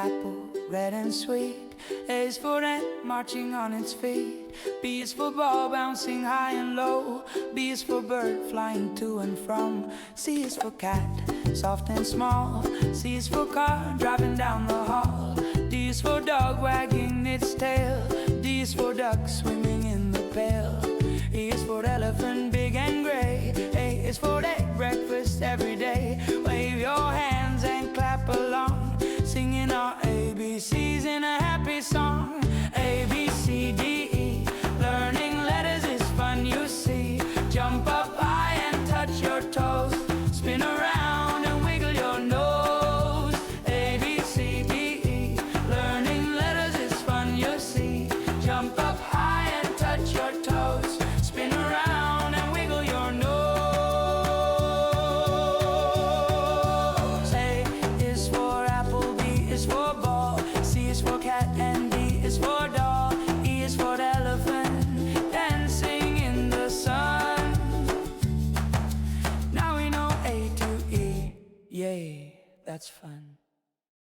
apple, red and sweet. A is for ant, marching on its feet. B is for ball, bouncing high and low. B is for bird, flying to and from. C is for cat, soft and small. C is for car, driving down the hall. D is for dog, wagging its tail. D is for duck, swimming in the pail. E is for elephant, big and gray. A is for egg, breakfast every day. Wave your hands and clap along, singing our ABCs in a happy song. A, B, C, D, E. Learning letters is fun, you see. Jump up high and touch your toes. Spin around and wiggle your nose. A, B, C, D, E. Learning letters is fun, you see. Jump up high and touch your toes. Spin around and wiggle your nose. A is for apple, B is for ball. C is for cat and D is for doll. E is for elephant, dancing in the sun. Now we know A to E, yay, that's fun.